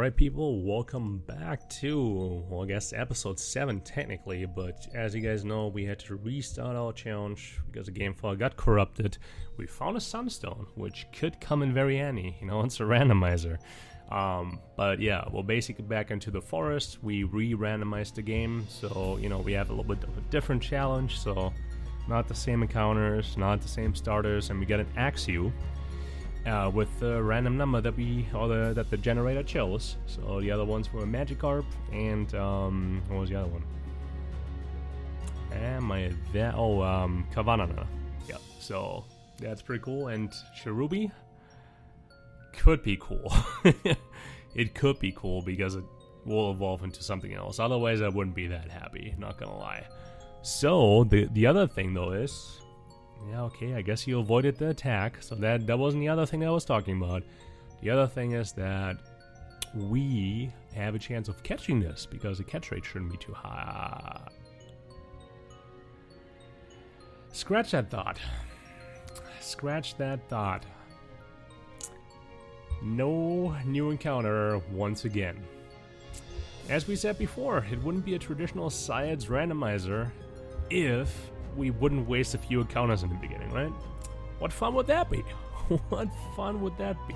Alright people, welcome back to, well I guess episode 7 technically, but as you guys know we had to restart our challenge because the game file got corrupted. We found a sunstone, which could come in very handy, you know, it's a randomizer. But yeah, we're basically back into the forest. We re-randomized the game, so you know, we have a little bit of a different challenge, so not the same encounters, not the same starters, and we got an Arceus. With the random number that that the generator chose. So the other ones were Magikarp and what was the other one? Kavanana. Yeah, so that's pretty cool. And Cherubi could be cool. It could be cool because it will evolve into something else. Otherwise, I wouldn't be that happy. Not gonna lie. So the other thing though is. Yeah, okay, I guess you avoided the attack, so that wasn't the other thing that I was talking about. The other thing is that we have a chance of catching this, because the catch rate shouldn't be too high. Scratch that thought. Scratch that thought. No new encounter once again. As we said before, it wouldn't be a traditional Siats randomizer if we wouldn't waste a few encounters in the beginning, right? What fun would that be? What fun would that be?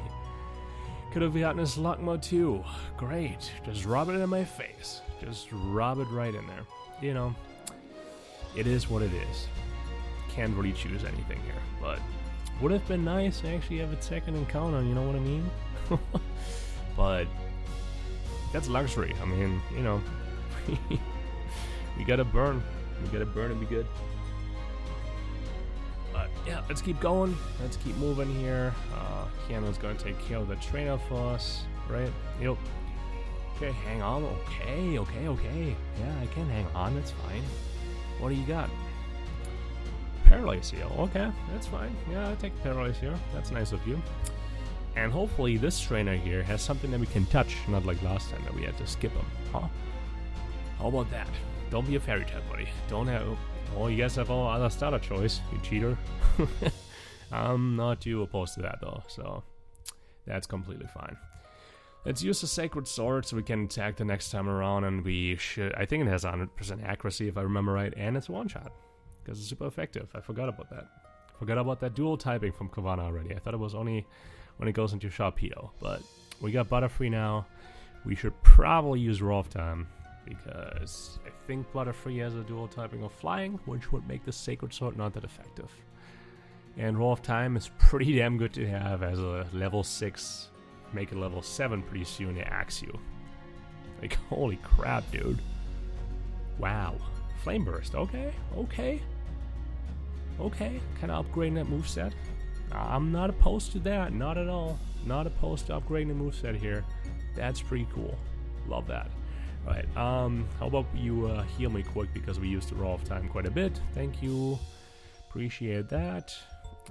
Could have gotten this luck mode too. Great. Just rub it in my face. Just rub it right in there. You know, it is what it is. Can't really choose anything here, but would have been nice to actually have a second encounter, you know what I mean? But that's luxury. I mean, you know, we gotta burn. We gotta burn and be good. But yeah, let's keep going. Let's keep moving here. Keanu's gonna take care of the trainer for us, right? Yep. Okay, hang on. Okay. Yeah, I can hang on. That's fine. What do you got? Paralyze here. Okay, that's fine. Yeah, I'll take Paralyze here. That's nice of you. And hopefully this trainer here has something that we can touch, not like last time that we had to skip him. Huh? How about that? Don't be a fairy type, buddy. Don't have... Oh, you guys have all other starter choice, you cheater. I'm not too opposed to that though, so that's completely fine. Let's use the Sacred Sword so we can attack the next time around, and we should... I think it has 100% accuracy if I remember right, and it's one-shot, because it's super effective. I forgot about that. Forgot about that dual typing from Kavana already. I thought it was only when it goes into Sharpedo, but we got Butterfree now. We should probably use Roar of Time, because I think Butterfree has a dual typing of Flying, which would make the Sacred Sword not that effective. And Roar of Time is pretty damn good to have as a level 6, make it level 7 pretty soon to Arceus. Like, holy crap, dude. Wow. Flame Burst, okay. Kind of upgrading that moveset. I'm not opposed to that, not at all. Not opposed to upgrading the moveset here. That's pretty cool. Love that. Alright, how about you heal me quick, because we used the Roar of Time quite a bit. Thank you. Appreciate that.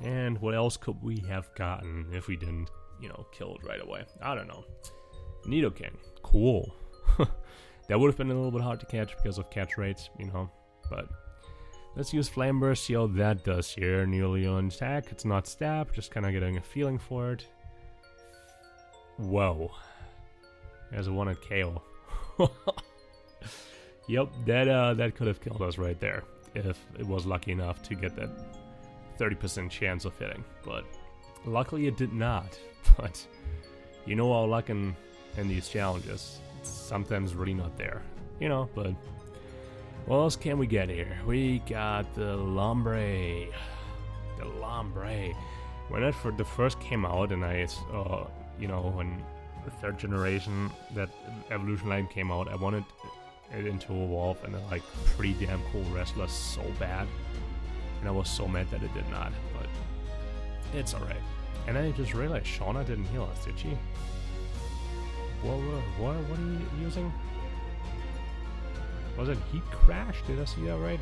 And what else could we have gotten if we didn't, you know, kill it right away? I don't know. Nidoking. Cool. That would have been a little bit hard to catch because of catch rates, you know. But let's use Flame Burst, see how that does here. Nearly on attack. It's not stab, just kind of getting a feeling for it. Whoa. There's a 1 at KO. Yep, that could have killed us right there if it was lucky enough to get that 30% chance of hitting, but luckily it did not. But you know, our luck in these challenges, it's sometimes really not there, you know. But what else can we get here? We got the Lombre. When it the first came out, and I you know, when the 3rd generation, that evolution line came out, I wanted it into evolve and like pretty damn cool wrestler so bad, and I was so mad that it did not, but it's alright. And I just realized Shauna didn't heal us, did she? What are you using? Was it Heat Crash? Did I see that right?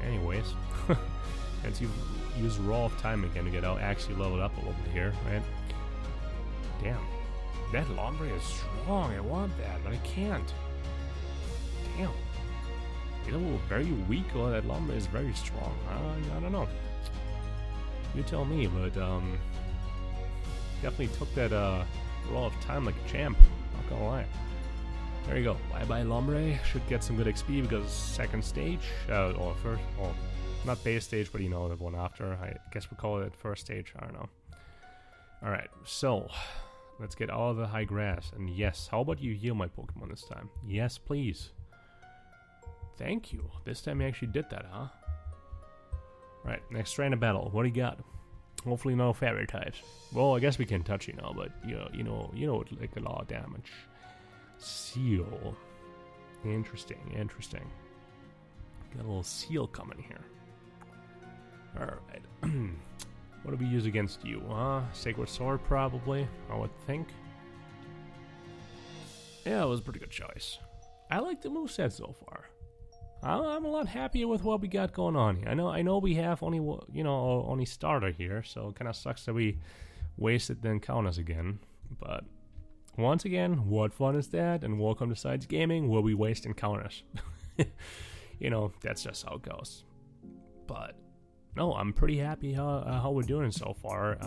Anyways, let's use Roar of Time again to get our actually leveled up a little bit here, right? Damn. That Lombre is strong. I want that, but I can't. Damn. Either we're very weak or that Lombre is very strong. I don't know. You tell me, but definitely took that a lot of time like a champ, not gonna lie. There you go. Bye-bye Lombre. Should get some good XP because second stage, or first, or not base stage, but you know, the one after. I guess we call it first stage, I don't know. Alright, so let's get all the high grass. And yes, how about you heal my Pokemon this time? Yes, please. Thank you. This time you actually did that, huh? Right, next trainer battle. What do you got? Hopefully no fairy types. Well, I guess we can touch you now, but you know, like a lot of damage. Seal. Interesting. Got a little seal coming here. Alright. What do we use against you, huh? Sacred Sword, probably, I would think. Yeah, it was a pretty good choice. I like the moveset so far. I'm a lot happier with what we got going on here. I know we have only starter here, so it kind of sucks that we wasted the encounters again. But once again, what fun is that? And welcome to Siats Gaming, where we waste encounters. You know, that's just how it goes. But no, I'm pretty happy how we're doing so far.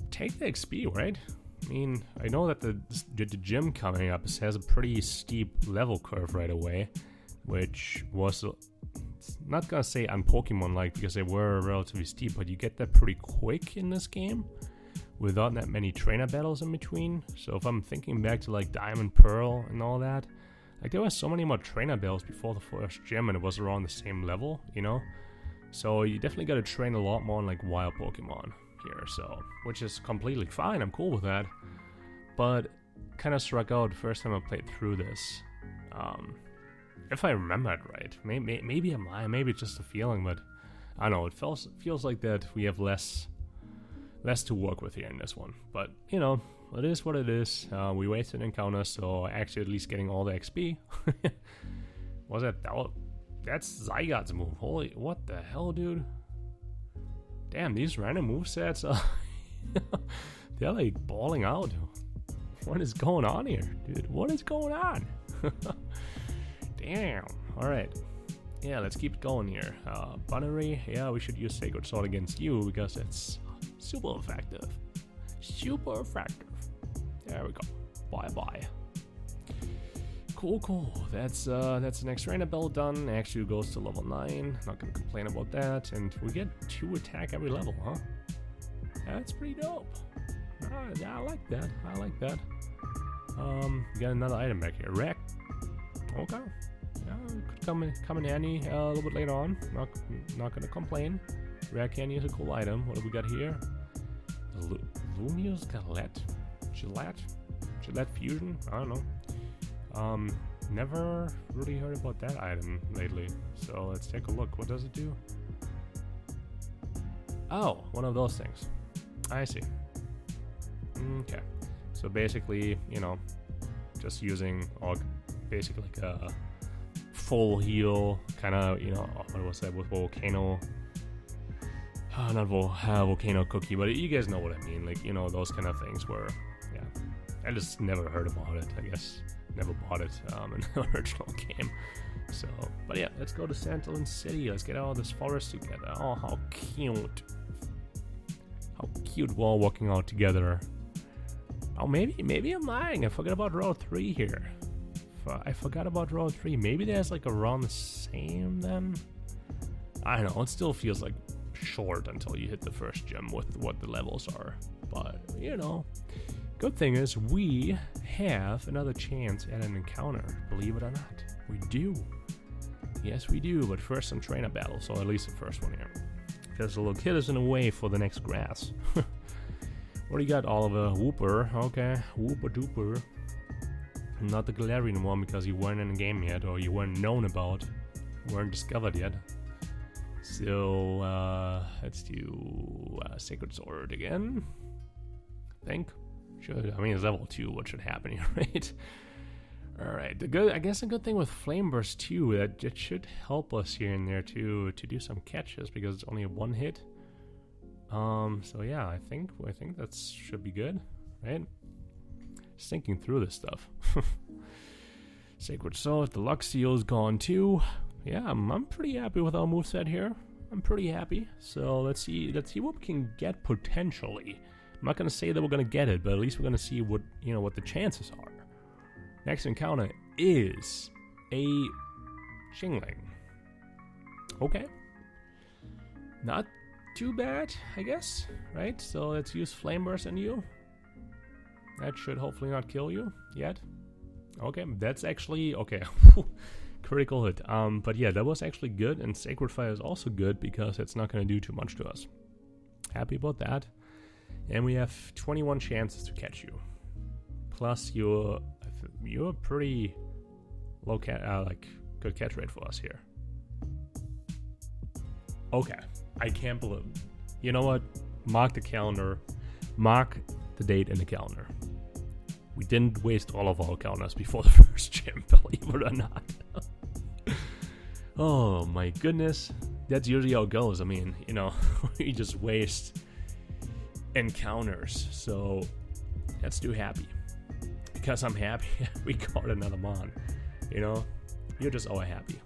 Take the XP, right? I mean, I know that the gym coming up has a pretty steep level curve right away, which was not gonna say on Pokemon-like because they were relatively steep, but you get that pretty quick in this game without that many trainer battles in between. So if I'm thinking back to like Diamond, Pearl, and all that, like there were so many more trainer battles before the first gym, and it was around the same level, you know. So you definitely got to train a lot more on like wild Pokemon here, so which is completely fine. I'm cool with that, but kind of struck out the first time I played through this. If I remember it right, maybe I'm lying, maybe it's just a feeling, but I don't know. It feels like that we have less to work with here in this one. But you know, it is what it is. We wasted encounters, so actually at least getting all the XP. Was that? That's Zygarde's move. Holy, what the hell, dude? Damn, these random movesets are they're like balling out. What is going on here, dude? What is going on? Damn. Alright. Yeah, let's keep it going here. Bunnery, yeah, we should use Sacred Sword against you because it's super effective. Super effective. There we go. Bye-bye. Cool. That's the next trainer battle done. Actually goes to level 9. Not gonna complain about that. And we get 2 attack every level, huh? That's pretty dope. Yeah, I like that. We got another item back here. Wreck. Okay. Yeah, could come in handy a little bit later on. Not gonna complain. Rare candy is a cool item. What do we got here? Lumiose Gillette Fusion? I don't know. Never really heard about that item lately. So let's take a look. What does it do? Oh, one of those things. I see. Okay. So basically, you know, just using basically like a full heal kind of, you know, what was that with Volcano? Not Volcano Cookie, but you guys know what I mean. Like, you know, those kind of things where, yeah, I just never heard about it, I guess. Never bought it in the original game. So, but yeah, let's go to Sandalin City. Let's get all this forest together. Oh, how cute. How cute we're all walking out together. Oh, maybe I'm lying. I forgot about Road 3 here. I forgot about Road 3. Maybe there's like around the same then? I don't know. It still feels like short until you hit the first gym with what the levels are. But, you know, good thing is we have another chance at an encounter. Believe it or not. We do. Yes, we do. But first some trainer battles. So at least the first one here. Because the little kid is in the way for the next grass. What do you got, Oliver? Whooper. Okay. Whooper Dooper. Not the Galarian one because you weren't in the game yet, or you weren't known about, weren't discovered yet. So let's do Sacred Sword again. I think. Should. I mean, it's level 2. What should happen here, right? All right. I guess a good thing with Flame Burst too. That it should help us here and there to do some catches because it's only a 1 hit. So yeah, I think that should be good, right? Just thinking through this stuff. Sacred Sword, the Luxio is gone too. Yeah, I'm pretty happy with our moveset here. I'm pretty happy. So let's see what we can get potentially. I'm not gonna say that we're gonna get it, but at least we're gonna see what what the chances are. Next encounter is a Chingling. Okay. Not too bad, I guess, right? So let's use Flame Burst on you. That should hopefully not kill you yet. Okay, that's actually okay. Critical hit. But yeah, that was actually good, and Sacred Fire is also good because it's not going to do too much to us. Happy about that. And we have 21 chances to catch you. Plus, you're pretty low good catch rate for us here. Okay, I can't believe. You know what? Mark the calendar. Mark the date in the calendar. We didn't waste all of our counters before the first gym, believe it or not. Oh my goodness. That's usually how it goes. I mean, we just waste encounters. So let's do happy. Because I'm happy we got another Mon. You're just all happy.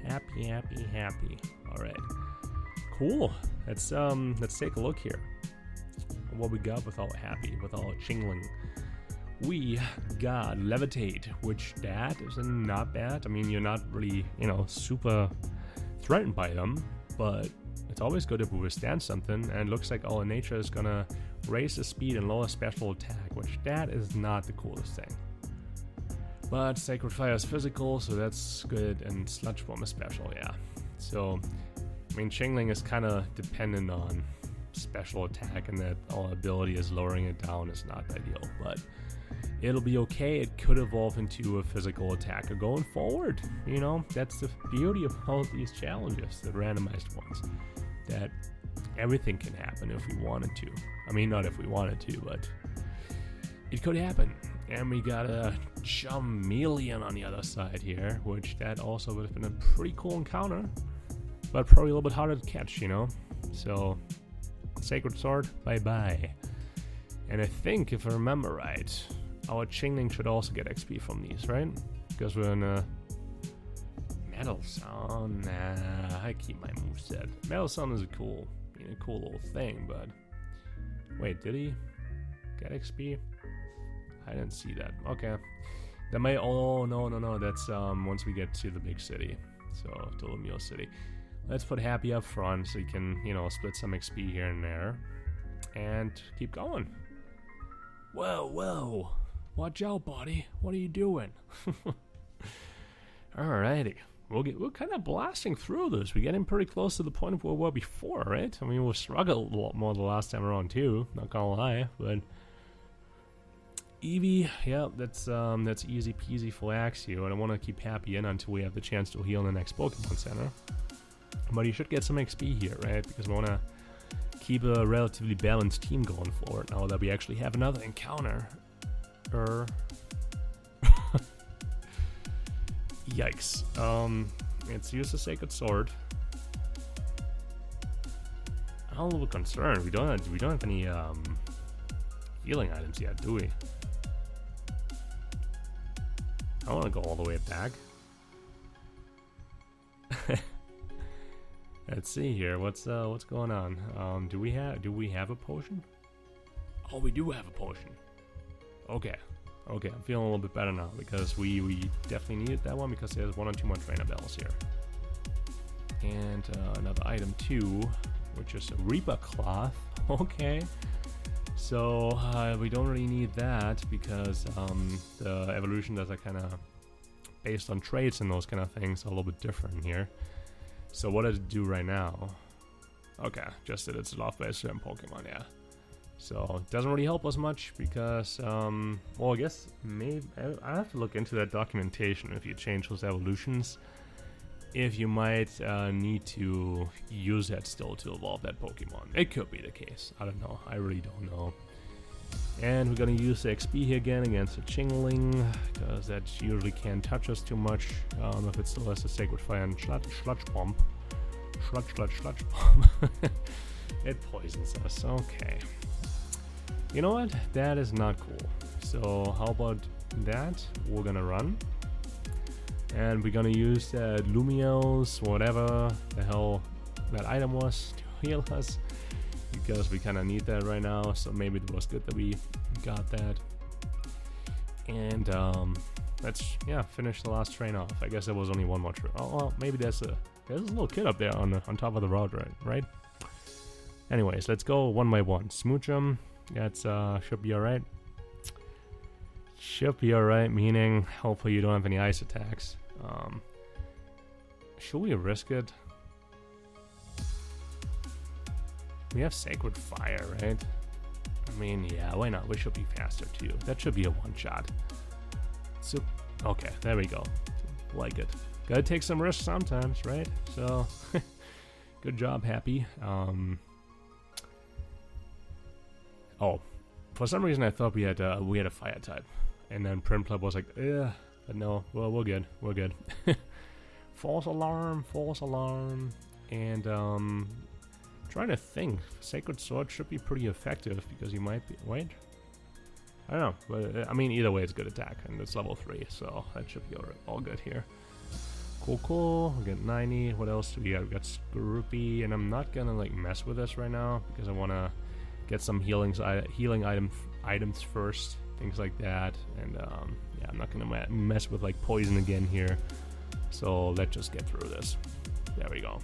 Happy, happy, happy. Alright. Cool. Let's take a look here. What we got with our happy, with our Chingling. We got Levitate, which that is not bad. I mean, you're not really, super threatened by them, but it's always good if we withstand something, and it looks like our nature is gonna raise the speed and lower special attack, which that is not the coolest thing. But Sacred Fire is physical, so that's good, and Sludge Bomb is special, yeah. So, I mean, Chingling is kind of dependent on special attack, and that our ability is lowering it down is not ideal, but it'll be okay. It could evolve into a physical attacker going forward. That's the beauty of all of these challenges, the randomized ones, that everything can happen if we wanted to. I mean, not if we wanted to, but it could happen. And we got a Charmeleon on the other side here, which that also would have been a pretty cool encounter, but probably a little bit harder to catch, So, Sacred Sword, bye-bye. And I think, if I remember right, our Chingling should also get XP from these, right? Because we're in a Metal Sound. Nah, I keep my moveset. Metal Sound is a cool little thing, but wait, did he get XP? I didn't see that. Okay, that may. Oh no. That's once we get to the big city, so to Lumio City. Let's put Happy up front so you can split some XP here and there, and keep going. Whoa. Watch out, buddy. What are you doing? Alrighty. We're kind of blasting through this. We're getting pretty close to the point of where we were before, right? I mean, we struggled a lot more the last time around, too. Not gonna lie, but Eevee, yeah, that's easy peasy for Axio, and I want to keep Happy in until we have the chance to heal in the next Pokemon Center. But you should get some XP here, right? Because we want to keep a relatively balanced team going forward now that we actually have another encounter. Yikes. Let's use the Sacred Sword. I'm a little bit concerned. We don't have any healing items yet, do we? I want to go all the way back. Let's see here. What's going on? Do we have a potion? Oh, we do have a potion. Okay, I'm feeling a little bit better now because we definitely needed that one because there's 1 or 2 more trainer bells here. And another item too, which is a Reaper Cloth. Okay, so we don't really need that because the evolution that are kind of based on traits and those kind of things are a little bit different here. So what does it do right now? Okay, just that it's loved by a certain Pokemon, yeah. So it doesn't really help us much because, well, I guess maybe I have to look into that documentation if you change those evolutions. If you might need to use that still to evolve that Pokemon. It could be the case. I don't know. I really don't know. And we're going to use the XP here again against the Chingling because that usually can't touch us too much if it still has the Sacred Fire and Sludge Bomb. Sludge Bomb. It poisons us. Okay. You know what? That is not cool. So how about that? We're gonna run. And we're gonna use that Lumios, whatever the hell that item was, to heal us. because we kind of need that right now. So maybe it was good that we got that. And let's finish the last train off. I guess there was only one more train. Oh well, maybe there's a little kid up there on top of the road, right? Anyways, let's go one by one. Smoochum, that's should be alright. Should be alright, meaning hopefully you don't have any ice attacks. Should we risk it? We have Sacred Fire, right? I mean, yeah, why not? We should be faster too. That should be a one-shot. So, okay, there we go. Like it. Gotta take some risks sometimes, right? So, good job, Happy. Oh, for some reason I thought we had a fire type, and then Print Club was like, yeah, but no. Well, we're good. We're good. False alarm, and trying to think. Sacred Sword should be pretty effective because you might be. Wait, I don't know, but I mean either way it's good attack, and it's level 3, so that should be all good here. Cool. We got 90. What else do we got? We got Scroopy, and I'm not gonna like mess with this right now because I wanna get some healing items first, things like that, and yeah, I'm not gonna mess with like poison again here. So let's just get through this. There we go.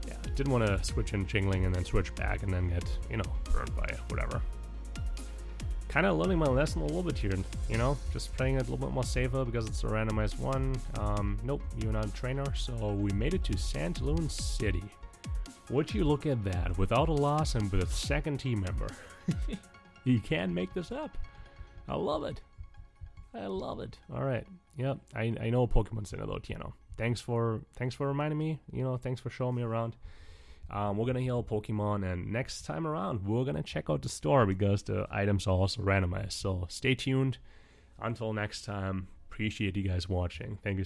Yeah, didn't want to switch in Chingling and then switch back and then get, burned by whatever. Kind of learning my lesson a little bit here, just playing it a little bit more safer because it's a randomized one. Nope, you're not a trainer, so we made it to Sandloon City. Would you look at that, without a loss and with a second team member. You can't make this up. I love it. All right. Yep. I know Pokemon Center though, Tiano. Thanks for reminding me. Thanks for showing me around. We're gonna heal Pokemon, and next time around we're gonna check out the store because the items are also randomized. So stay tuned. Until next time. Appreciate you guys watching. Thank you so much.